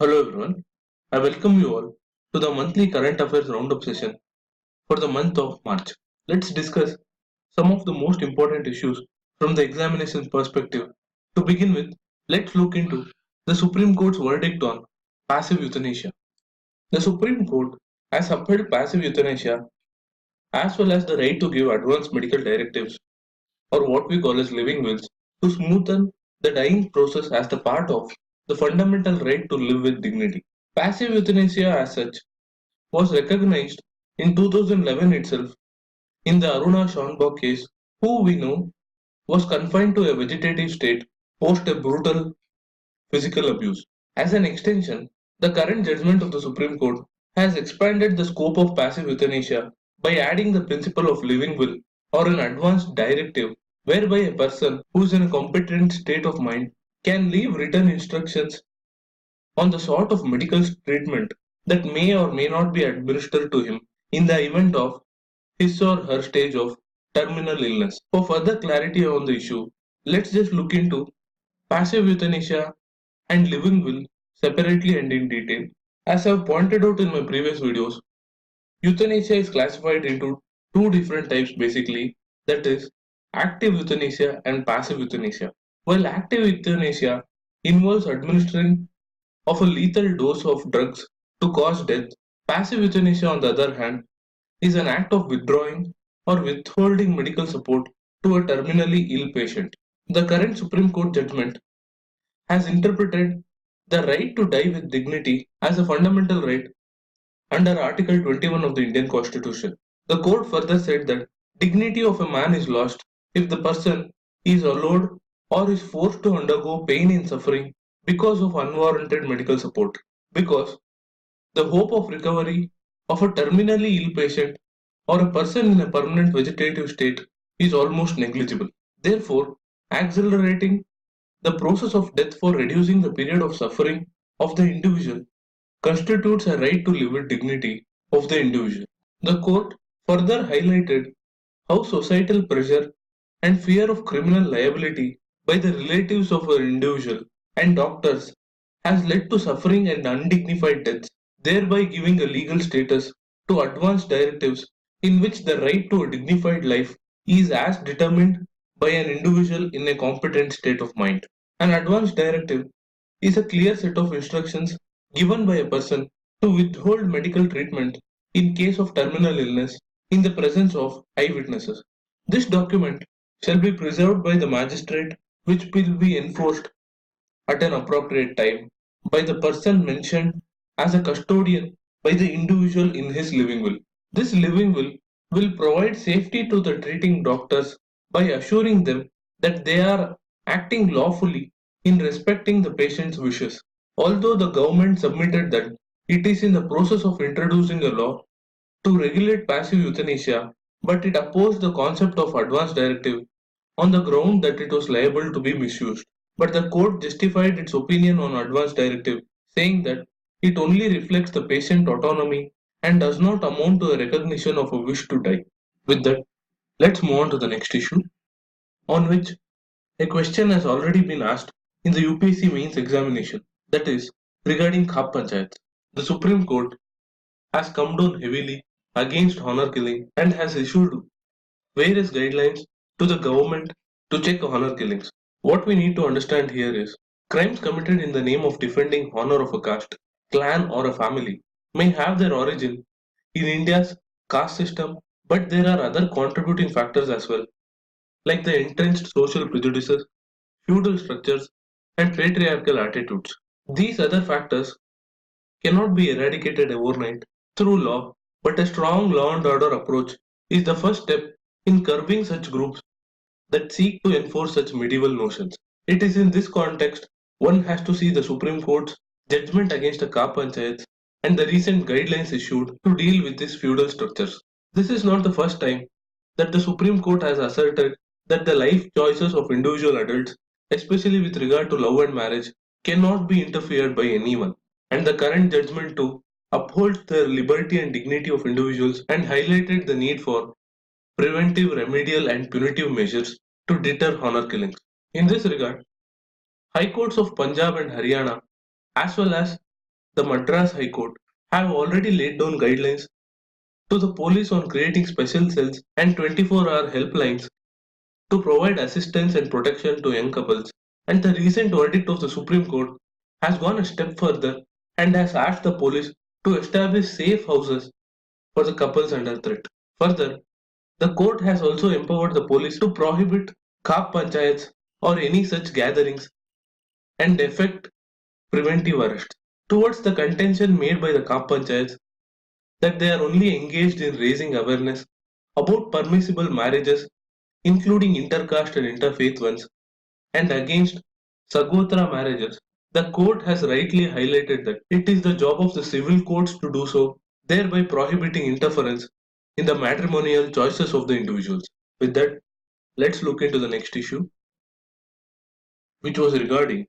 Hello everyone, I welcome you all to the monthly current affairs roundup session for the month of March. Let's discuss some of the most important issues from the examination perspective. To begin with, let's look into the Supreme Court's verdict on passive euthanasia. The Supreme Court has upheld passive euthanasia as well as the right to give advance medical directives or what we call as living wills to smoothen the dying process as the part of the fundamental right to live with dignity. Passive euthanasia as such was recognized in 2011 itself in the Aruna Schonbach case, who we know was confined to a vegetative state post a brutal physical abuse. As an extension, the current judgment of the Supreme Court has expanded the scope of passive euthanasia by adding the principle of living will or an advanced directive whereby a person who is in a competent state of mind can leave written instructions on the sort of medical treatment that may or may not be administered to him in the event of his or her stage of terminal illness. For further clarity on the issue, let's just look into passive euthanasia and living will separately and in detail. As I've pointed out in my previous videos, euthanasia is classified into two different types basically, that is active euthanasia and passive euthanasia. While active euthanasia involves administering of a lethal dose of drugs to cause death, passive euthanasia, on the other hand, is an act of withdrawing or withholding medical support to a terminally ill patient. The current Supreme Court judgment has interpreted the right to die with dignity as a fundamental right under Article 21 of the Indian Constitution. The court further said that dignity of a man is lost if the person is allowed or is forced to undergo pain and suffering because of unwarranted medical support. Because the hope of recovery of a terminally ill patient or a person in a permanent vegetative state is almost negligible. Therefore, accelerating the process of death for reducing the period of suffering of the individual constitutes a right to live with dignity of the individual. The court further highlighted how societal pressure and fear of criminal liability by the relatives of an individual and doctors has led to suffering and undignified deaths, thereby giving a legal status to advance directives in which the right to a dignified life is as determined by an individual in a competent state of mind. An advance directive is a clear set of instructions given by a person to withhold medical treatment in case of terminal illness in the presence of eyewitnesses. This document shall be preserved by the magistrate, which will be enforced at an appropriate time by the person mentioned as a custodian by the individual in his living will. This living will provide safety to the treating doctors by assuring them that they are acting lawfully in respecting the patient's wishes. Although the government submitted that it is in the process of introducing a law to regulate passive euthanasia, but it opposed the concept of advance directive on the ground that it was liable to be misused. But the court justified its opinion on advance directive, saying that it only reflects the patient autonomy and does not amount to a recognition of a wish to die. With that, let's move on to the next issue, on which a question has already been asked in the UPSC mains examination, that is, regarding Khap Panchayats. The Supreme Court has come down heavily against honor killing and has issued various guidelines to the government to check honor killings. What we need to understand here is crimes committed in the name of defending honor of a caste, clan, or a family may have their origin in India's caste system, but there are other contributing factors as well, like the entrenched social prejudices, feudal structures, and patriarchal attitudes. These other factors cannot be eradicated overnight through law, but a strong law and order approach is the first step in curbing such groups that seek to enforce such medieval notions. It is in this context one has to see the Supreme Court's judgment against the Ka Panchayats and the recent guidelines issued to deal with these feudal structures. This is not the first time that the Supreme Court has asserted that the life choices of individual adults, especially with regard to love and marriage, cannot be interfered by anyone. And the current judgment too upholds the liberty and dignity of individuals and highlighted the need for preventive, remedial, and punitive measures to deter honor killings. In this regard, High Courts of Punjab and Haryana, as well as the Madras High Court have already laid down guidelines to the police on creating special cells and 24-hour helplines to provide assistance and protection to young couples. And the recent verdict of the Supreme Court has gone a step further and has asked the police to establish safe houses for the couples under threat. Further, the court has also empowered the police to prohibit khap panchayats or any such gatherings and effect preventive arrest. Towards the contention made by the khap panchayats that they are only engaged in raising awareness about permissible marriages, including intercaste and interfaith ones, and against Sagotra marriages, the court has rightly highlighted that it is the job of the civil courts to do so, thereby prohibiting interference in the matrimonial choices of the individuals. With that, let's look into the next issue, which was regarding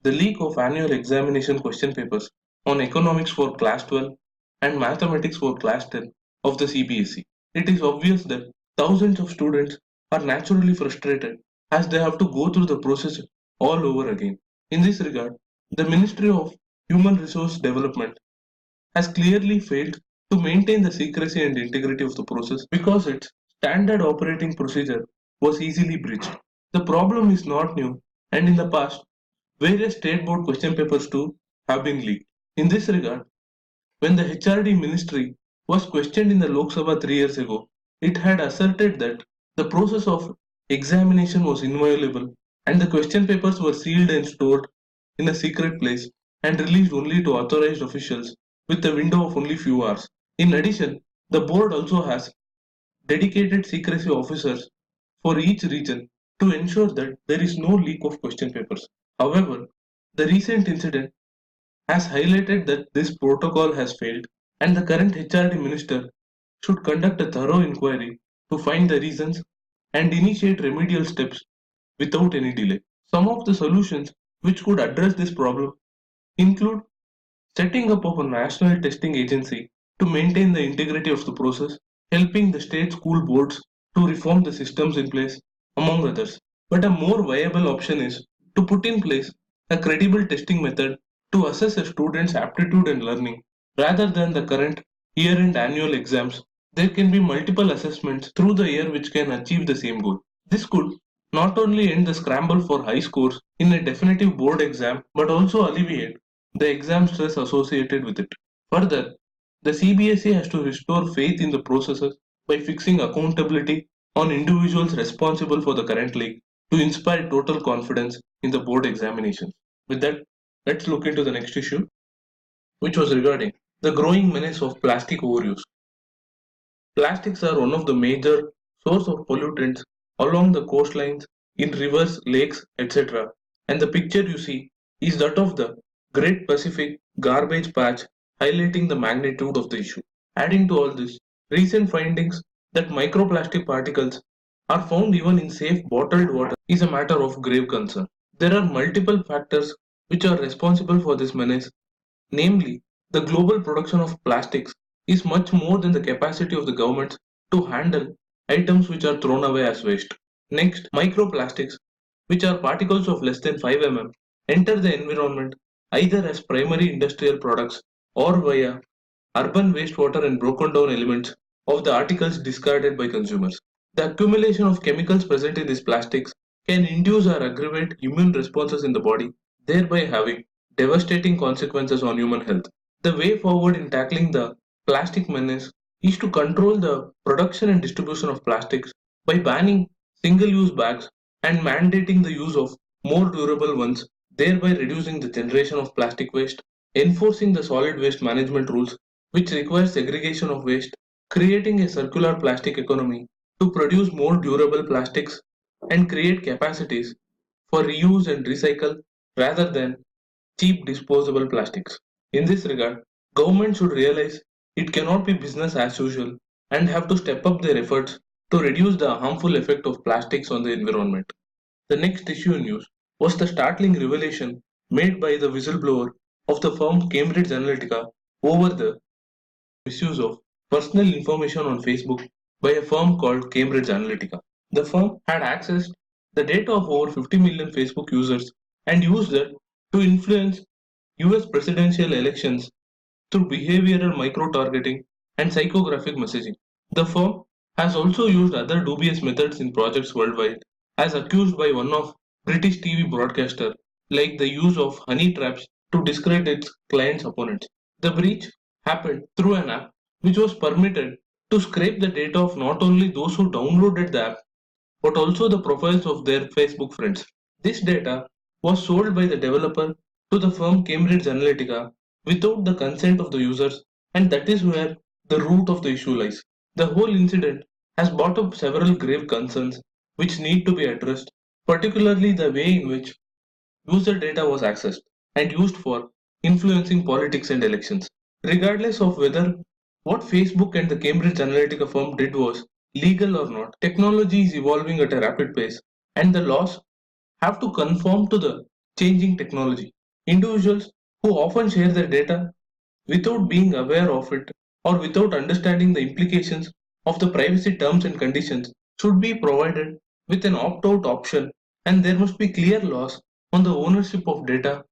the leak of annual examination question papers on economics for class 12 and mathematics for class 10 of the CBSE. It is obvious that thousands of students are naturally frustrated as they have to go through the process all over again. In this regard, the Ministry of Human Resource Development has clearly failed to maintain the secrecy and integrity of the process because its standard operating procedure was easily breached. The problem is not new, and in the past, various state board question papers too have been leaked. In this regard, when the HRD ministry was questioned in the Lok Sabha 3 years ago, it had asserted that the process of examination was inviolable and the question papers were sealed and stored in a secret place and released only to authorized officials with a window of only few hours. In addition, the board also has dedicated secrecy officers for each region to ensure that there is no leak of question papers. However, the recent incident has highlighted that this protocol has failed and the current HRD minister should conduct a thorough inquiry to find the reasons and initiate remedial steps without any delay. Some of the solutions which could address this problem include setting up of a national testing agency to maintain the integrity of the process, helping the state school boards to reform the systems in place, among others. But a more viable option is to put in place a credible testing method to assess a student's aptitude and learning rather than the current year-end annual exams. There can be multiple assessments through the year which can achieve the same goal. This could not only end the scramble for high scores in a definitive board exam but also alleviate the exam stress associated with it. Further, the CBSE has to restore faith in the processes by fixing accountability on individuals responsible for the current leak to inspire total confidence in the board examinations. With that, let's look into the next issue, which was regarding the growing menace of plastic overuse. Plastics are one of the major source of pollutants along the coastlines, in rivers, lakes, etc. And the picture you see is that of the Great Pacific Garbage Patch, highlighting the magnitude of the issue. Adding to all this, recent findings that microplastic particles are found even in safe bottled water is a matter of grave concern. There are multiple factors which are responsible for this menace, namely, the global production of plastics is much more than the capacity of the governments to handle items which are thrown away as waste. Next, microplastics, which are particles of less than 5 mm, enter the environment either as primary industrial products or via urban wastewater and broken down elements of the articles discarded by consumers. The accumulation of chemicals present in these plastics can induce or aggravate immune responses in the body, thereby having devastating consequences on human health. The way forward in tackling the plastic menace is to control the production and distribution of plastics by banning single use bags and mandating the use of more durable ones, thereby reducing the generation of plastic waste, enforcing the solid waste management rules, which require segregation of waste, creating a circular plastic economy to produce more durable plastics and create capacities for reuse and recycle rather than cheap disposable plastics. In this regard, government should realize it cannot be business as usual and have to step up their efforts to reduce the harmful effect of plastics on the environment. The next issue in news was the startling revelation made by the whistleblower of the firm Cambridge Analytica over the misuse of personal information on Facebook by a firm called Cambridge Analytica. The firm had accessed the data of over 50 million Facebook users and used it to influence US presidential elections through behavioral micro-targeting and psychographic messaging. The firm has also used other dubious methods in projects worldwide, as accused by one of British TV broadcaster, like the use of honey traps to discredit its clients' opponents. The breach happened through an app which was permitted to scrape the data of not only those who downloaded the app but also the profiles of their Facebook friends. This data was sold by the developer to the firm Cambridge Analytica without the consent of the users, and that is where the root of the issue lies. The whole incident has brought up several grave concerns which need to be addressed, particularly the way in which user data was accessed and used for influencing politics and elections. Regardless of whether what Facebook and the Cambridge Analytica firm did was legal or not, technology is evolving at a rapid pace, and the laws have to conform to the changing technology. Individuals who often share their data without being aware of it or without understanding the implications of the privacy terms and conditions should be provided with an opt-out option, and there must be clear laws on the ownership of data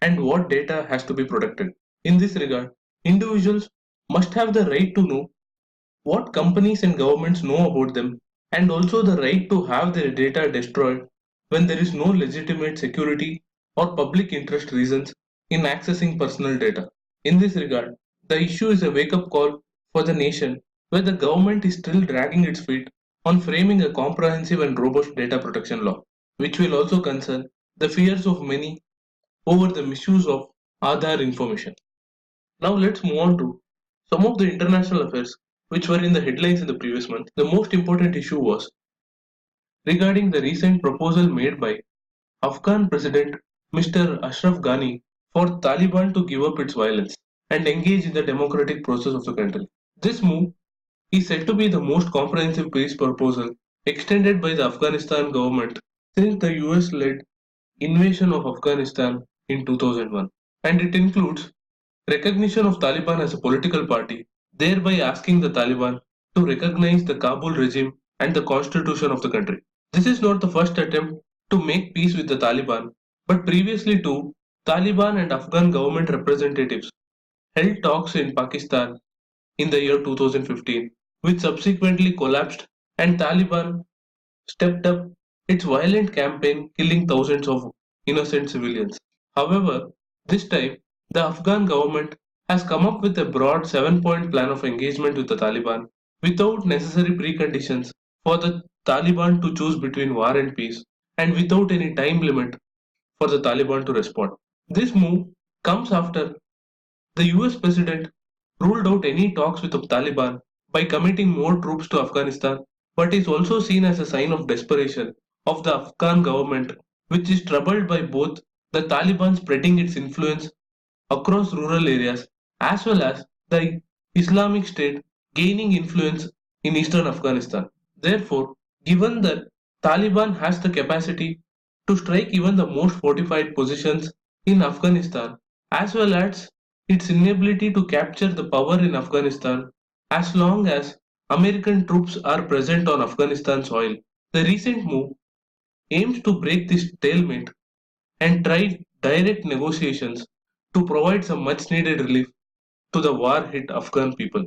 and what data has to be protected. In this regard, individuals must have the right to know what companies and governments know about them, and also the right to have their data destroyed when there is no legitimate security or public interest reasons in accessing personal data. In this regard, the issue is a wake up call for the nation where the government is still dragging its feet on framing a comprehensive and robust data protection law, which will also concern the fears of many over the misuse of Aadhaar information. Now let's move on to some of the international affairs which were in the headlines in the previous month. The most important issue was regarding the recent proposal made by Afghan President Mr. Ashraf Ghani for Taliban to give up its violence and engage in the democratic process of the country. This move is said to be the most comprehensive peace proposal extended by the Afghanistan government since the US led invasion of Afghanistan in 2001, and it includes recognition of Taliban as a political party, thereby asking the Taliban to recognize the Kabul regime and the constitution of the country. This is not the first attempt to make peace with the Taliban, but previously too, Taliban and Afghan government representatives held talks in Pakistan in the year 2015, which subsequently collapsed, and Taliban stepped up its violent campaign, killing thousands of innocent civilians. However, this time, the Afghan government has come up with a broad 7 point plan of engagement with the Taliban without necessary preconditions for the Taliban to choose between war and peace, and without any time limit for the Taliban to respond. This move comes after the US president ruled out any talks with the Taliban by committing more troops to Afghanistan, but is also seen as a sign of desperation of the Afghan government, which is troubled by both the Taliban spreading its influence across rural areas as well as the Islamic State gaining influence in eastern Afghanistan. Therefore, given that Taliban has the capacity to strike even the most fortified positions in Afghanistan, as well as its inability to capture the power in Afghanistan as long as American troops are present on Afghanistan soil. The recent move aims to break this stalemate and try direct negotiations to provide some much needed relief to the war hit Afghan people.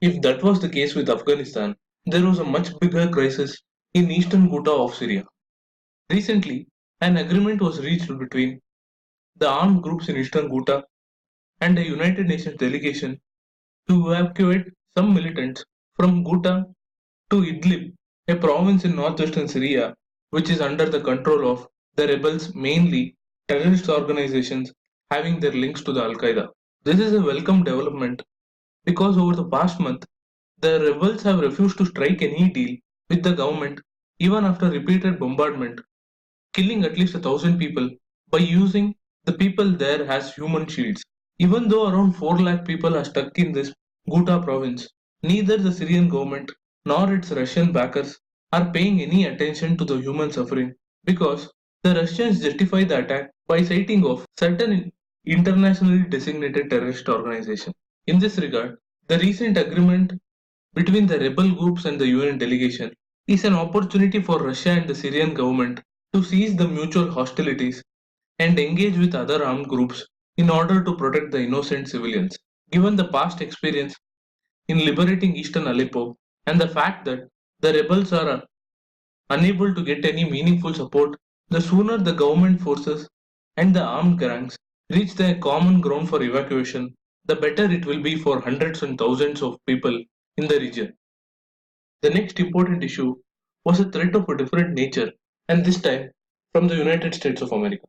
If that was the case with Afghanistan, there was a much bigger crisis in eastern Ghouta of Syria. Recently, an agreement was reached between the armed groups in eastern Ghouta and a United Nations delegation to evacuate some militants from Ghouta to Idlib, a province in northwestern Syria which is under the control of the rebels, mainly terrorist organizations having their links to the Al Qaeda. This is a welcome development because over the past month, the rebels have refused to strike any deal with the government even after repeated bombardment, killing at least 1,000 people by using the people there as human shields. Even though around 4 lakh people are stuck in this Ghouta province, neither the Syrian government nor its Russian backers are paying any attention to the human suffering because the Russians justify the attack by citing of certain internationally designated terrorist organization. In this regard, the recent agreement between the rebel groups and the UN delegation is an opportunity for Russia and the Syrian government to cease the mutual hostilities and engage with other armed groups in order to protect the innocent civilians. Given the past experience in liberating eastern Aleppo and the fact that the rebels are unable to get any meaningful support, the sooner the government forces and the armed gangs reach their common ground for evacuation, the better it will be for hundreds and thousands of people in the region. The next important issue was a threat of a different nature, and this time from the United States of America.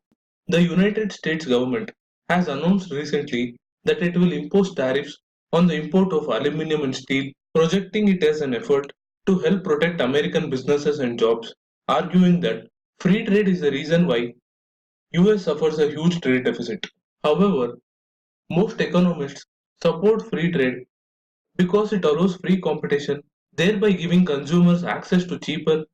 The United States government has announced recently that it will impose tariffs on the import of aluminum and steel, projecting it as an effort to help protect American businesses and jobs, arguing that free trade is the reason why US suffers a huge trade deficit. However, most economists support free trade because it allows free competition, thereby giving consumers access to cheaper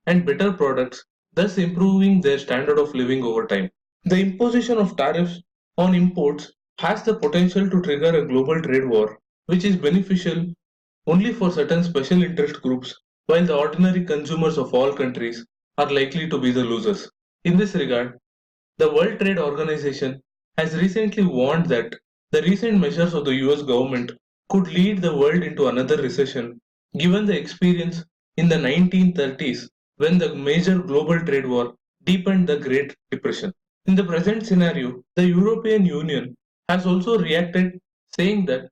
and better products, thus improving their standard of living over time. The imposition of tariffs on imports has the potential to trigger a global trade war, which is beneficial only for certain special interest groups, while the ordinary consumers of all countries are likely to be the losers. In this regard, the World Trade Organization has recently warned that the recent measures of the US government could lead the world into another recession, given the experience in the 1930s when the major global trade war deepened the Great Depression. In the present scenario, the European Union has also reacted, saying that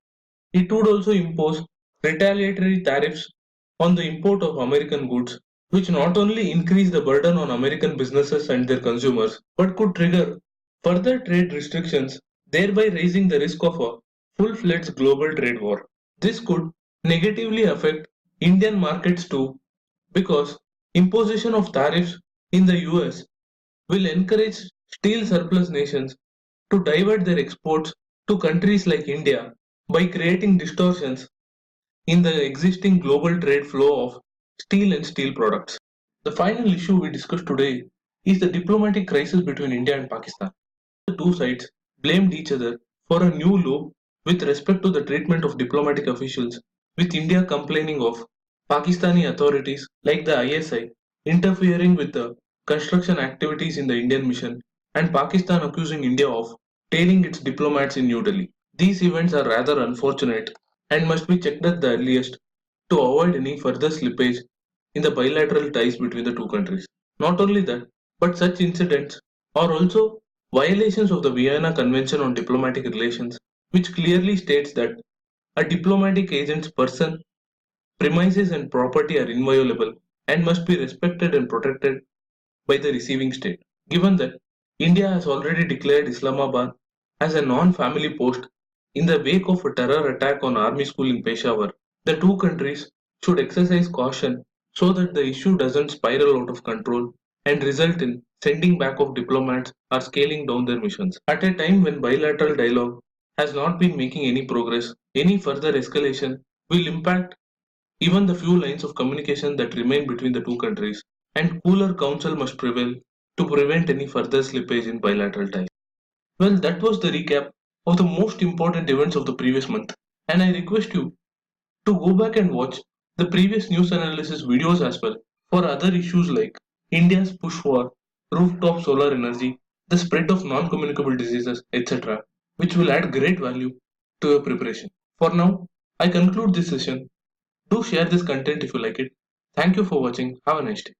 it would also impose retaliatory tariffs on the import of American goods, which not only increase the burden on American businesses and their consumers, but could trigger further trade restrictions, thereby raising the risk of a full-fledged global trade war. This could negatively affect Indian markets too, because imposition of tariffs in the US will encourage steel surplus nations to divert their exports to countries like India by creating distortions in the existing global trade flow of steel and steel products. The final issue we discussed today is the diplomatic crisis between India and Pakistan. The two sides blamed each other for a new law with respect to the treatment of diplomatic officials, with India complaining of Pakistani authorities like the ISI interfering with the construction activities in the Indian mission, and Pakistan accusing India of tailing its diplomats in New Delhi. These events are rather unfortunate and must be checked at the earliest to avoid any further slippage in the bilateral ties between the two countries. Not only that, but such incidents are also violations of the Vienna Convention on Diplomatic Relations, which clearly states that a diplomatic agent's person, premises, and property are inviolable and must be respected and protected by the receiving state. Given that India has already declared Islamabad as a non-family post in the wake of a terror attack on army school in Peshawar, the two countries should exercise caution so that the issue doesn't spiral out of control and result in sending back of diplomats or scaling down their missions. At a time when bilateral dialogue has not been making any progress, any further escalation will impact even the few lines of communication that remain between the two countries, and cooler counsel must prevail to prevent any further slippage in bilateral ties. Well, that was the recap of the most important events of the previous month, and I request you to go back and watch the previous news analysis videos as well for other issues like India's push for rooftop solar energy, the spread of non communicable diseases, etc., which will add great value to your preparation. For now, I conclude this session. Do share this content if you like it. Thank you for watching. Have a nice day.